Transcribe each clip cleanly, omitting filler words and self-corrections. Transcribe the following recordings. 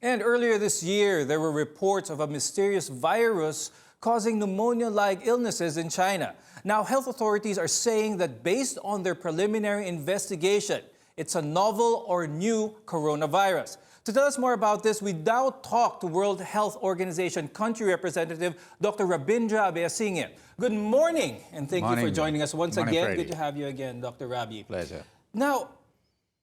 And earlier this year, there were reports of a mysterious virus causing pneumonia-like illnesses in China. Now, health authorities are saying that based on their preliminary investigation, it's a novel or new coronavirus. To tell us more about this, we now talk to World Health Organization Country Representative Dr. Rabindra Abeyasinghe. Good morning, and thank you for joining us once again. Good to have you again, Dr. Rabi. Pleasure. Now,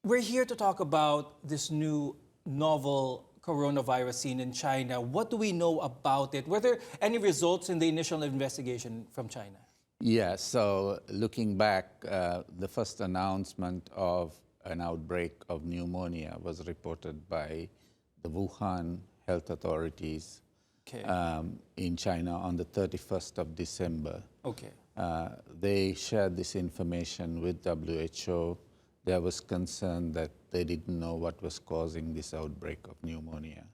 we're here to talk about this new novel coronavirus seen in China. What do we know about it? Were there any results in the initial investigation from China? Yeah, so looking back, the first announcement of an outbreak of pneumonia was reported by the Wuhan health authorities in China on the 31st of December. They shared this information with WHO. There was concern that they didn't know what was causing this outbreak of pneumonia.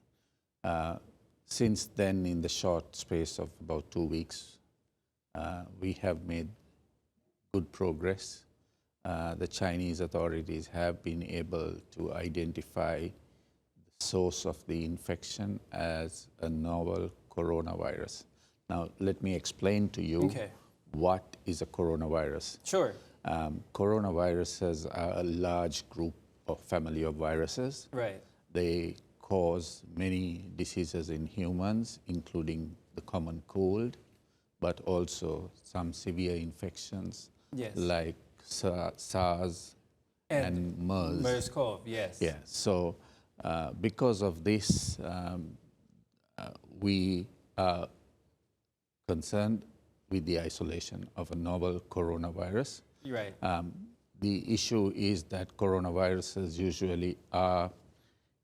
Since then, in the short space of about 2 weeks, we have made good progress. The Chinese authorities have been able to identify the source of the infection as a novel coronavirus. Now, let me explain to you what is a coronavirus. Sure. Coronaviruses are a large group of family of viruses. Right. They cause many diseases in humans, including the common cold, but also some severe infections like SARS and MERS. MERS-CoV, yes. Yeah. So because of this, we are concerned with the isolation of a novel coronavirus. Right. The issue is that coronaviruses usually are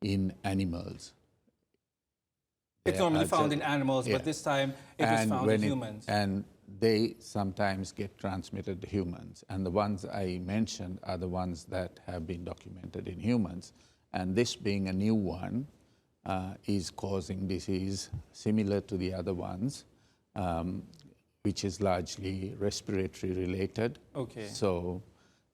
in animals. It's normally found in animals, but this time it was found in humans. And they sometimes get transmitted to humans. And the ones I mentioned are the ones that have been documented in humans. And this being a new one is causing disease similar to the other ones, which is largely respiratory related. So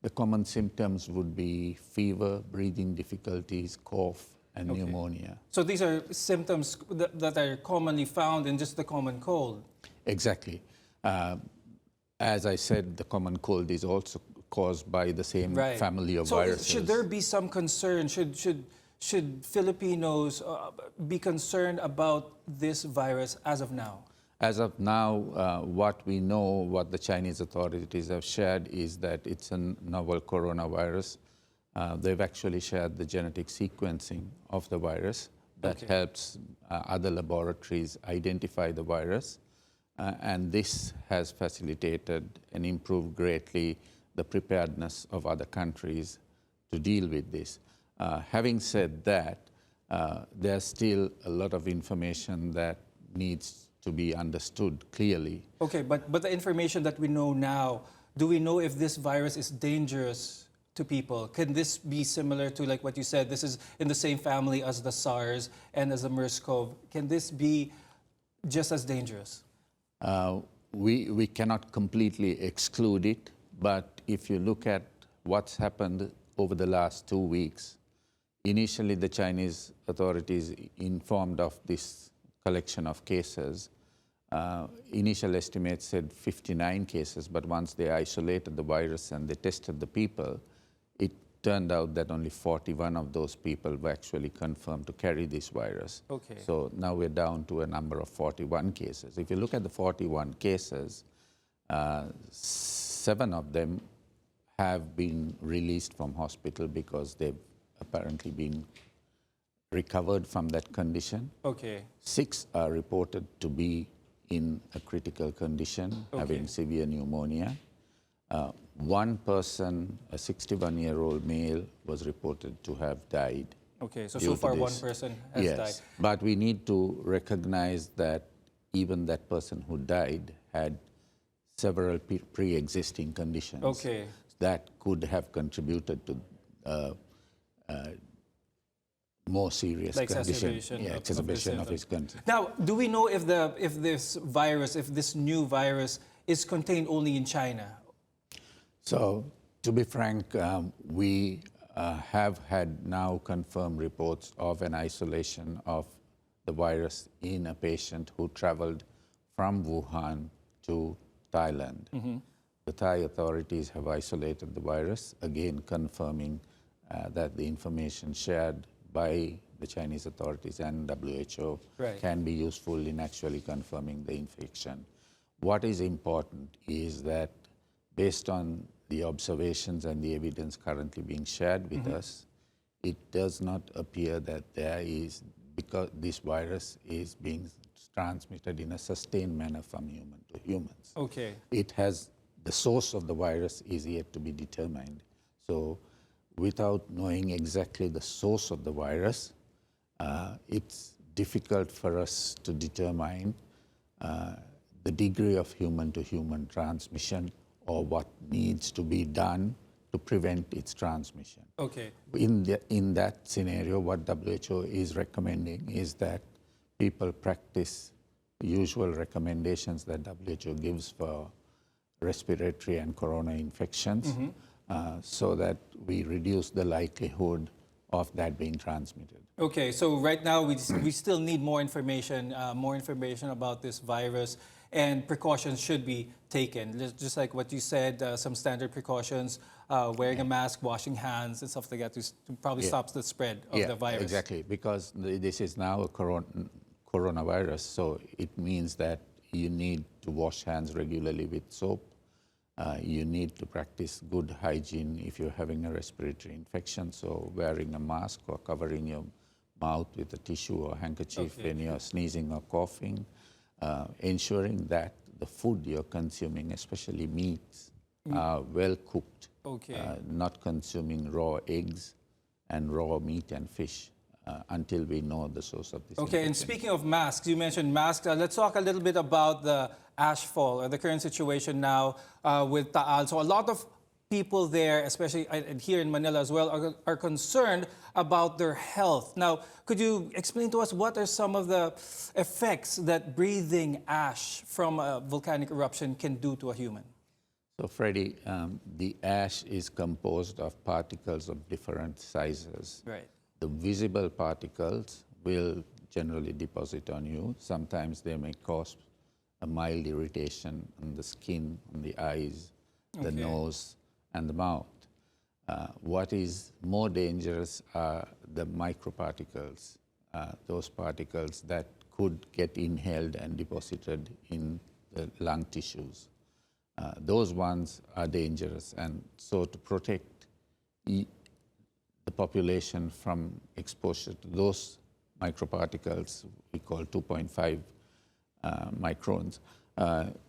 the common symptoms would be fever, breathing difficulties, cough, and pneumonia. So these are symptoms that are commonly found in just the common cold? Exactly. As I said, the common cold is also caused by the same family of viruses. So should there be some concern? Should Filipinos be concerned about this virus as of now? As of now, what we know, what the Chinese authorities have shared is that it's a novel coronavirus. They've actually shared the genetic sequencing of the virus that helps other laboratories identify the virus. And this has facilitated and improved greatly the preparedness of other countries to deal with this. Having said that, there's still a lot of information that needs to be understood clearly. But the information that we know now, do we know if this virus is dangerous to people? Can this be similar to, like what you said, this is in the same family as the SARS and as the MERS-CoV? Can this be just as dangerous? We cannot completely exclude it, but if you look at what's happened over the last 2 weeks, initially the Chinese authorities informed of this collection of cases. Initial estimates said 59 cases, but once they isolated the virus and they tested the people, it turned out that only 41 of those people were actually confirmed to carry this virus. So now we're down to a number of 41 cases. If you look at the 41 cases, 7 of them have been released from hospital because they've apparently been recovered from that condition. 6 are reported to be in a critical condition, having severe pneumonia. 1 person, a 61-year-old male, was reported to have died. So far 1 person has died. But we need to recognize that even that person who died had several pre-existing conditions that could have contributed to more serious exacerbation of his condition. Now, do we know if this new virus is contained only in China? So, to be frank, we have had now confirmed reports of an isolation of the virus in a patient who traveled from Wuhan to Thailand. The Thai authorities have isolated the virus, again confirming that the information shared by the Chinese authorities and WHO can be useful in actually confirming the infection. What is important is that based on the observations and the evidence currently being shared with us, it does not appear that there is, because this virus is being transmitted in a sustained manner from human to humans. Okay. It has, the source of the virus is yet to be determined. So without knowing exactly the source of the virus, it's difficult for us to determine the degree of human-to-human transmission or what needs to be done to prevent its transmission. Okay. In that scenario, what WHO is recommending is that people practice usual recommendations that WHO gives for respiratory and corona infections so that we reduce the likelihood of that being transmitted. Okay, so right now we still need more information about this virus, and precautions should be taken. Just like what you said, some standard precautions, wearing a mask, washing hands, and stuff like that to probably stop the spread of the virus. Exactly, because this is now a coronavirus, so it means that you need to wash hands regularly with soap. You need to practice good hygiene if you're having a respiratory infection, so wearing a mask or covering your mouth with a tissue or handkerchief when you're sneezing or coughing. Ensuring that the food you're consuming, especially meats, are well cooked. Not consuming raw eggs and raw meat and fish until we know the source of this infection. And speaking of masks, you mentioned masks. Let's talk a little bit about the ash fall, or the current situation now with Taal. So a lot of people there, especially here in Manila as well, are concerned about their health. Now, could you explain to us what are some of the effects that breathing ash from a volcanic eruption can do to a human? So, Freddie, the ash is composed of particles of different sizes. Right. The visible particles will generally deposit on you. Sometimes they may cause a mild irritation on the skin, on the eyes, the nose, and the mouth. What is more dangerous are the microparticles, those particles that could get inhaled and deposited in the lung tissues. Those ones are dangerous, and so to protect the population from exposure to those microparticles, we call 2.5 microns,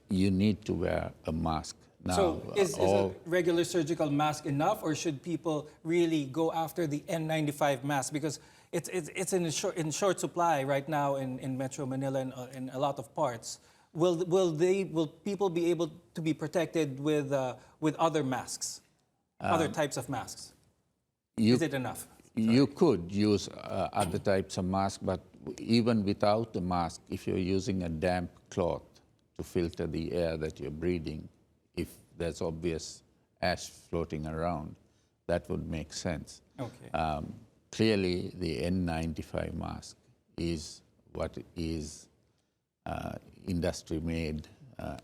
you need to wear a mask. Now, so is a regular surgical mask enough, or should people really go after the N95 mask? Because it's in short supply right now in Metro Manila and in a lot of parts. Will people be able to be protected with other masks, other types of masks? Is it enough? You could use other types of masks, but even without the mask, if you're using a damp cloth to filter the air that you're breathing, if there's obvious ash floating around, that would make sense. Clearly, the N95 mask is what is industry-made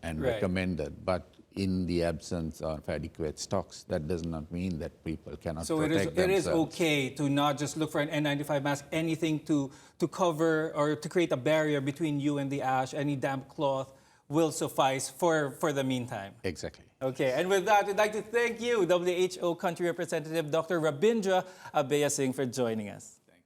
and recommended, but in the absence of adequate stocks, that does not mean that people cannot protect themselves. So it is okay to not just look for an N95 mask, anything to cover or to create a barrier between you and the ash, any damp cloth will suffice for the meantime. Exactly. Okay, and with that, we'd like to thank you, WHO Country Representative Dr. Rabindra Abeyasinghe, for joining us.